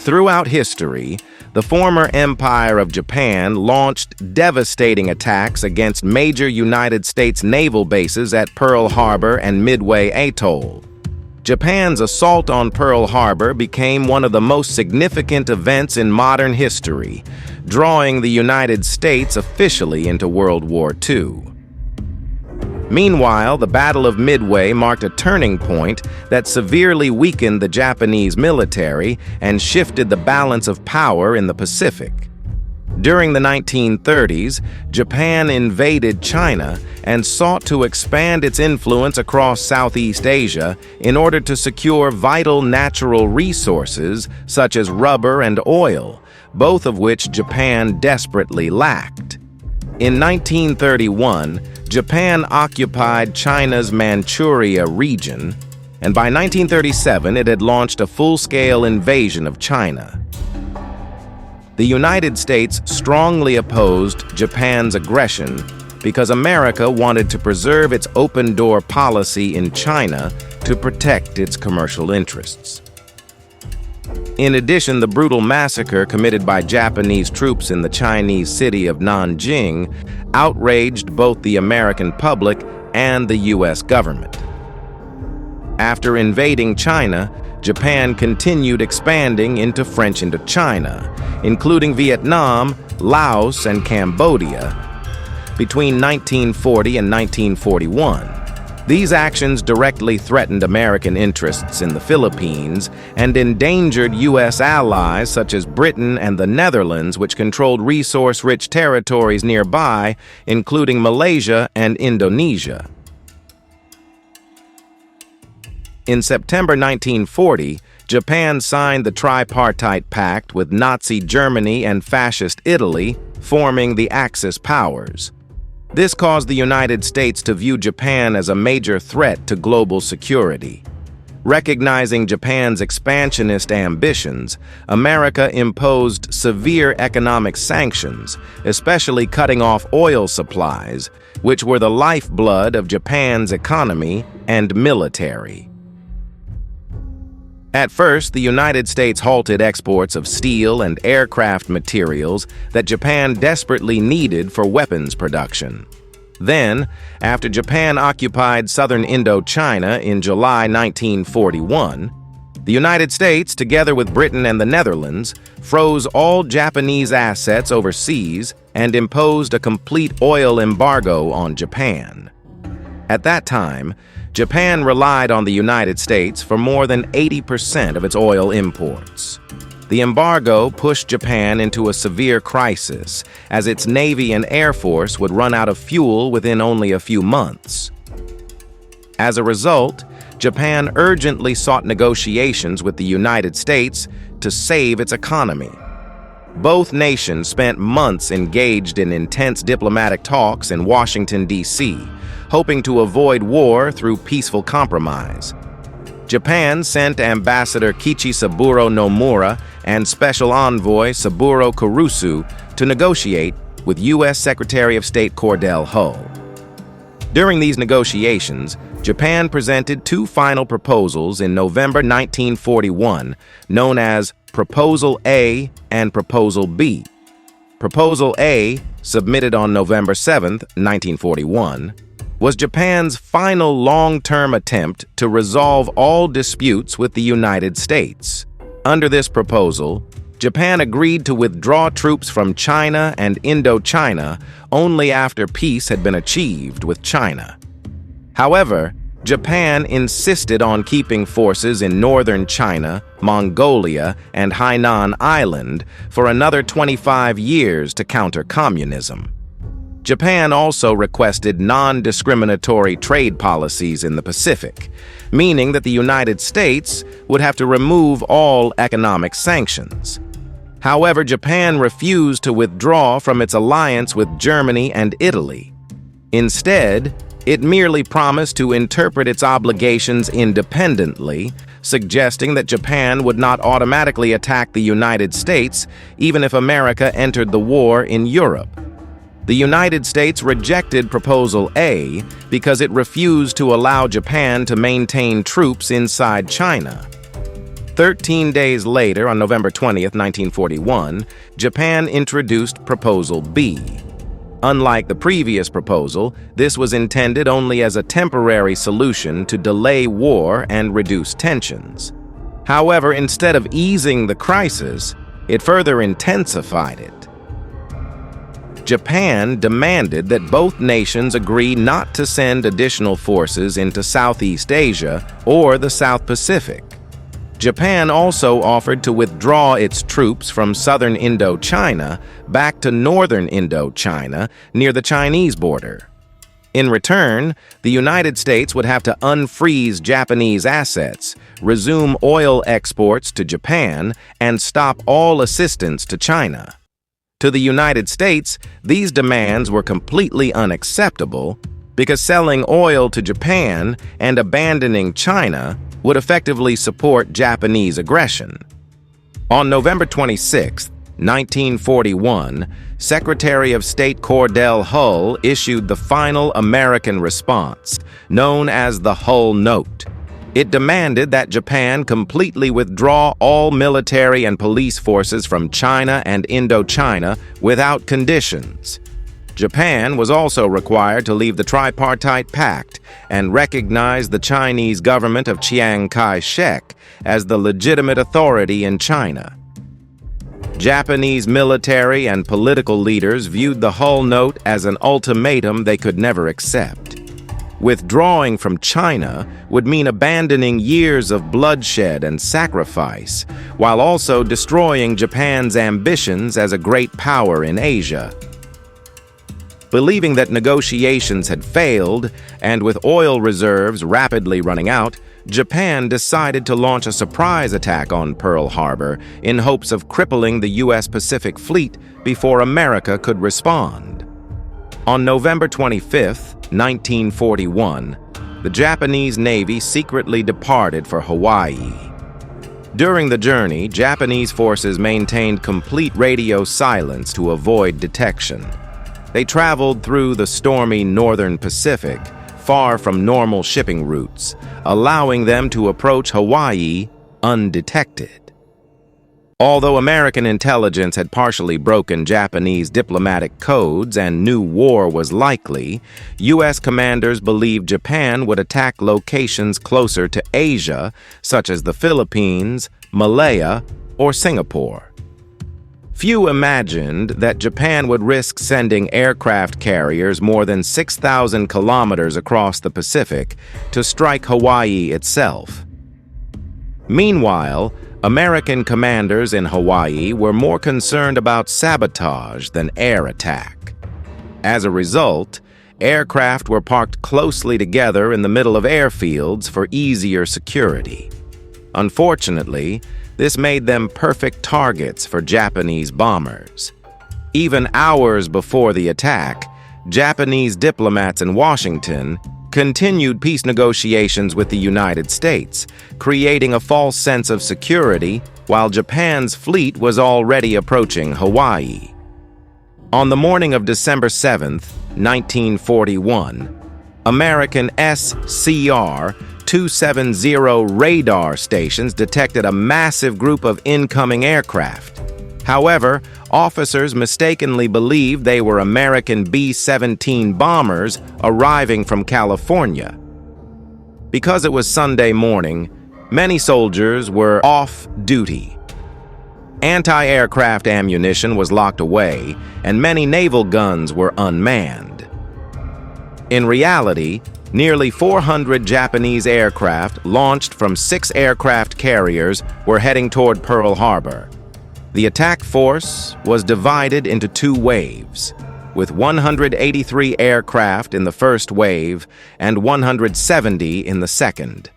Throughout history, the former Empire of Japan launched devastating attacks against major United States naval bases at Pearl Harbor and Midway Atoll. Japan's assault on Pearl Harbor became one of the most significant events in modern history, drawing the United States officially into World War II. Meanwhile, the Battle of Midway marked a turning point that severely weakened the Japanese military and shifted the balance of power in the Pacific. During the 1930s, Japan invaded China and sought to expand its influence across Southeast Asia in order to secure vital natural resources such as rubber and oil, both of which Japan desperately lacked. In 1931, Japan occupied China's Manchuria region, and by 1937 it had launched a full-scale invasion of China. The United States strongly opposed Japan's aggression because America wanted to preserve its open-door policy in China to protect its commercial interests. In addition, the brutal massacre committed by Japanese troops in the Chinese city of Nanjing outraged both the American public and the U.S. government. After invading China, Japan continued expanding into French Indochina, including Vietnam, Laos, and Cambodia, between 1940 and 1941. These actions directly threatened American interests in the Philippines and endangered U.S. allies such as Britain and the Netherlands, which controlled resource-rich territories nearby, including Malaysia and Indonesia. In September 1940, Japan signed the Tripartite Pact with Nazi Germany and Fascist Italy, forming the Axis powers. This caused the United States to view Japan as a major threat to global security. Recognizing Japan's expansionist ambitions, America imposed severe economic sanctions, especially cutting off oil supplies, which were the lifeblood of Japan's economy and military. At first, the United States halted exports of steel and aircraft materials that Japan desperately needed for weapons production. Then, after Japan occupied southern Indochina in July 1941, the United States, together with Britain and the Netherlands, froze all Japanese assets overseas and imposed a complete oil embargo on Japan. At that time, Japan relied on the United States for more than 80% of its oil imports. The embargo pushed Japan into a severe crisis, as its Navy and Air Force would run out of fuel within only a few months. As a result, Japan urgently sought negotiations with the United States to save its economy. Both nations spent months engaged in intense diplomatic talks in Washington, D.C., hoping to avoid war through peaceful compromise. Japan sent Ambassador Kichisaburo Nomura and Special Envoy Saburo Kurusu to negotiate with U.S. Secretary of State Cordell Hull. During these negotiations, Japan presented two final proposals in November 1941, known as Proposal A and Proposal B. Proposal A, submitted on November 7, 1941, was Japan's final long-term attempt to resolve all disputes with the United States. Under this proposal, Japan agreed to withdraw troops from China and Indochina only after peace had been achieved with China. However, Japan insisted on keeping forces in northern China, Mongolia, and Hainan Island for another 25 years to counter communism. Japan also requested non-discriminatory trade policies in the Pacific, meaning that the United States would have to remove all economic sanctions. However, Japan refused to withdraw from its alliance with Germany and Italy. Instead, it merely promised to interpret its obligations independently, suggesting that Japan would not automatically attack the United States even if America entered the war in Europe. The United States rejected Proposal A because it refused to allow Japan to maintain troops inside China. 13 days later, on November 20th, 1941, Japan introduced Proposal B. Unlike the previous proposal, this was intended only as a temporary solution to delay war and reduce tensions. However, instead of easing the crisis, it further intensified it. Japan demanded that both nations agree not to send additional forces into Southeast Asia or the South Pacific. Japan also offered to withdraw its troops from southern Indochina back to northern Indochina near the Chinese border. In return, the United States would have to unfreeze Japanese assets, resume oil exports to Japan, and stop all assistance to China. To the United States, these demands were completely unacceptable because selling oil to Japan and abandoning China would effectively support Japanese aggression. On November 26, 1941, Secretary of State Cordell Hull issued the final American response, known as the Hull Note. It demanded that Japan completely withdraw all military and police forces from China and Indochina without conditions. Japan was also required to leave the Tripartite Pact and recognize the Chinese government of Chiang Kai-shek as the legitimate authority in China. Japanese military and political leaders viewed the Hull Note as an ultimatum they could never accept. Withdrawing from China would mean abandoning years of bloodshed and sacrifice, while also destroying Japan's ambitions as a great power in Asia. Believing that negotiations had failed, and with oil reserves rapidly running out, Japan decided to launch a surprise attack on Pearl Harbor in hopes of crippling the U.S. Pacific Fleet before America could respond. On November 25, 1941, the Japanese Navy secretly departed for Hawaii. During the journey, Japanese forces maintained complete radio silence to avoid detection. They traveled through the stormy northern Pacific, far from normal shipping routes, allowing them to approach Hawaii undetected. Although American intelligence had partially broken Japanese diplomatic codes and knew war was likely, U.S. commanders believed Japan would attack locations closer to Asia, such as the Philippines, Malaya, or Singapore. Few imagined that Japan would risk sending aircraft carriers more than 6,000 kilometers across the Pacific to strike Hawaii itself. Meanwhile, American commanders in Hawaii were more concerned about sabotage than air attack. As a result, aircraft were parked closely together in the middle of airfields for easier security. Unfortunately, this made them perfect targets for Japanese bombers. Even hours before the attack, Japanese diplomats in Washington continued peace negotiations with the United States, creating a false sense of security while Japan's fleet was already approaching Hawaii. On the morning of December 7, 1941, American SCR-270 radar stations detected a massive group of incoming aircraft. However, officers mistakenly believed they were American B-17 bombers arriving from California. Because it was Sunday morning, many soldiers were off duty. Anti-aircraft ammunition was locked away, and many naval guns were unmanned. In reality, nearly 400 Japanese aircraft launched from 6 aircraft carriers were heading toward Pearl Harbor. The attack force was divided into 2 waves, with 183 aircraft in the first wave and 170 in the second.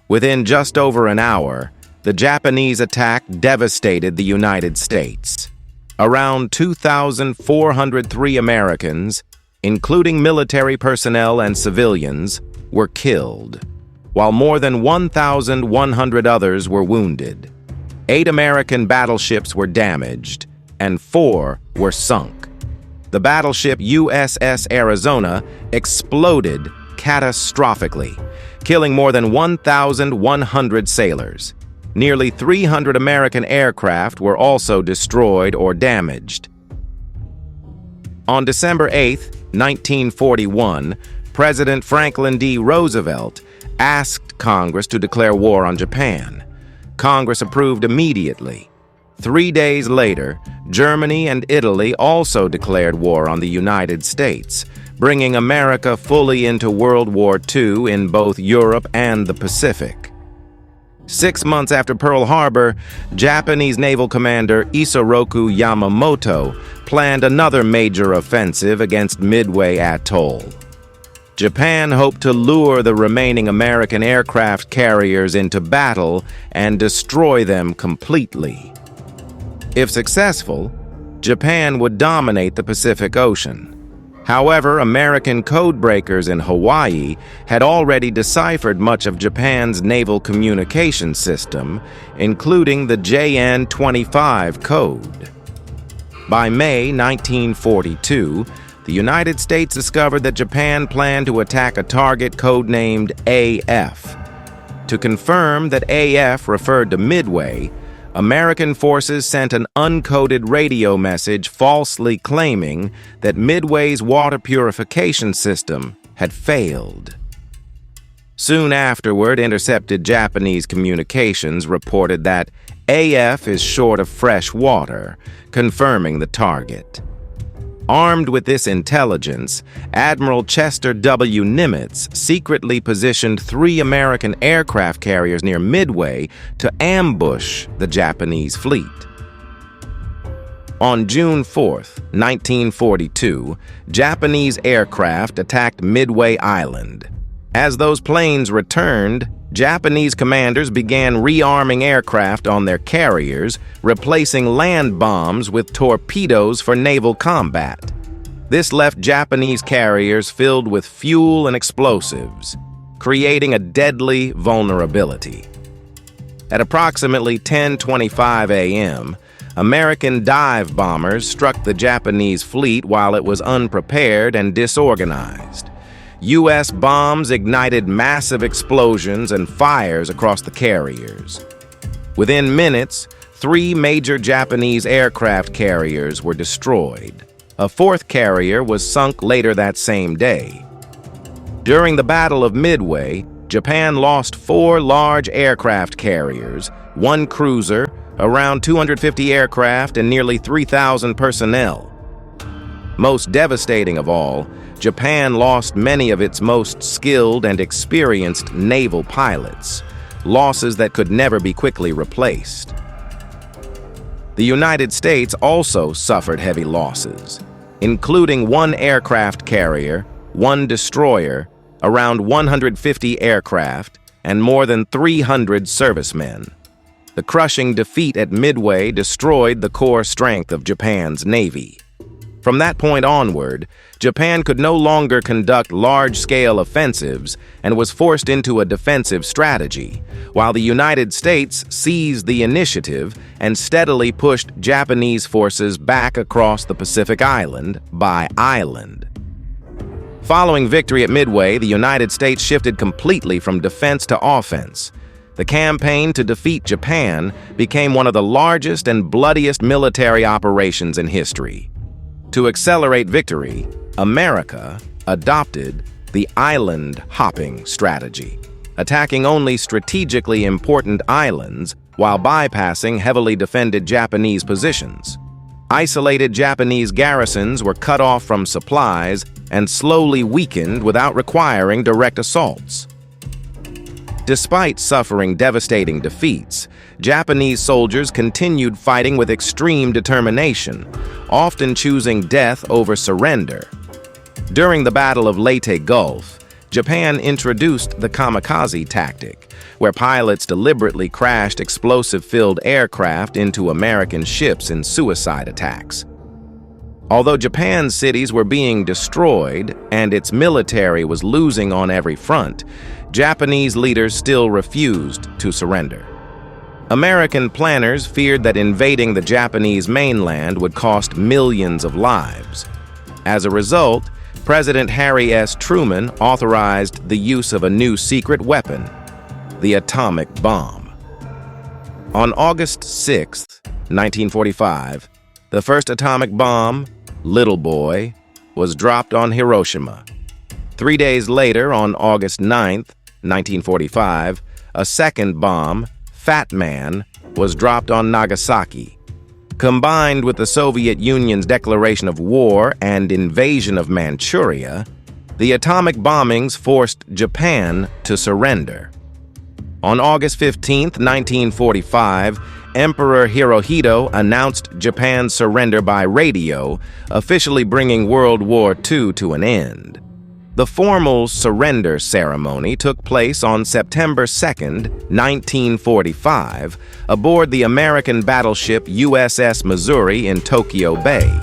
Within just over an hour, the Japanese attack devastated the United States. Around 2,403 Americans, including military personnel and civilians, were killed, while more than 1,100 others were wounded. 8 American battleships were damaged, and 4 were sunk. The battleship USS Arizona exploded catastrophically, killing more than 1,100 sailors. Nearly 300 American aircraft were also destroyed or damaged. On December 8, 1941, President Franklin D. Roosevelt asked Congress to declare war on Japan. Congress approved immediately. 3 days later, Germany and Italy also declared war on the United States, bringing America fully into World War II in both Europe and the Pacific. 6 months after Pearl Harbor, Japanese naval commander Isoroku Yamamoto planned another major offensive against Midway Atoll. Japan hoped to lure the remaining American aircraft carriers into battle and destroy them completely. If successful, Japan would dominate the Pacific Ocean. However, American codebreakers in Hawaii had already deciphered much of Japan's naval communication system, including the JN-25 code. By May 1942, the United States discovered that Japan planned to attack a target codenamed AF. To confirm that AF referred to Midway, American forces sent an uncoded radio message falsely claiming that Midway's water purification system had failed. Soon afterward, intercepted Japanese communications reported that AF is short of fresh water, confirming the target. Armed with this intelligence, Admiral Chester W. Nimitz secretly positioned 3 American aircraft carriers near Midway to ambush the Japanese fleet. On June 4, 1942, Japanese aircraft attacked Midway Island. As those planes returned, Japanese commanders began rearming aircraft on their carriers, replacing land bombs with torpedoes for naval combat. This left Japanese carriers filled with fuel and explosives, creating a deadly vulnerability. At approximately 10:25 a.m., American dive bombers struck the Japanese fleet while it was unprepared and disorganized. U.S. bombs ignited massive explosions and fires across the carriers. Within minutes, 3 major Japanese aircraft carriers were destroyed. A 4th carrier was sunk later that same day. During the Battle of Midway, Japan lost 4 large aircraft carriers, 1 cruiser, around 250 aircraft, and nearly 3,000 personnel. Most devastating of all, Japan lost many of its most skilled and experienced naval pilots, losses that could never be quickly replaced. The United States also suffered heavy losses, including 1 aircraft carrier, 1 destroyer, around 150 aircraft, and more than 300 servicemen. The crushing defeat at Midway destroyed the core strength of Japan's navy. From that point onward, Japan could no longer conduct large-scale offensives and was forced into a defensive strategy, while the United States seized the initiative and steadily pushed Japanese forces back across the Pacific island by island. Following victory at Midway, the United States shifted completely from defense to offense. The campaign to defeat Japan became one of the largest and bloodiest military operations in history. To accelerate victory, America adopted the island hopping strategy, attacking only strategically important islands while bypassing heavily defended Japanese positions. Isolated Japanese garrisons were cut off from supplies and slowly weakened without requiring direct assaults. Despite suffering devastating defeats, Japanese soldiers continued fighting with extreme determination, often choosing death over surrender. During the Battle of Leyte Gulf, Japan introduced the kamikaze tactic, where pilots deliberately crashed explosive-filled aircraft into American ships in suicide attacks. Although Japan's cities were being destroyed and its military was losing on every front, Japanese leaders still refused to surrender. American planners feared that invading the Japanese mainland would cost millions of lives. As a result, President Harry S. Truman authorized the use of a new secret weapon, the atomic bomb. On August 6, 1945, the first atomic bomb, Little Boy, was dropped on Hiroshima. 3 days later, on August 9, 1945, a second bomb, Fat Man, was dropped on Nagasaki. Combined with the Soviet Union's declaration of war and invasion of Manchuria, the atomic bombings forced Japan to surrender. On August 15, 1945, Emperor Hirohito announced Japan's surrender by radio, officially bringing World War II to an end. The formal surrender ceremony took place on September 2, 1945, aboard the American battleship USS Missouri in Tokyo Bay.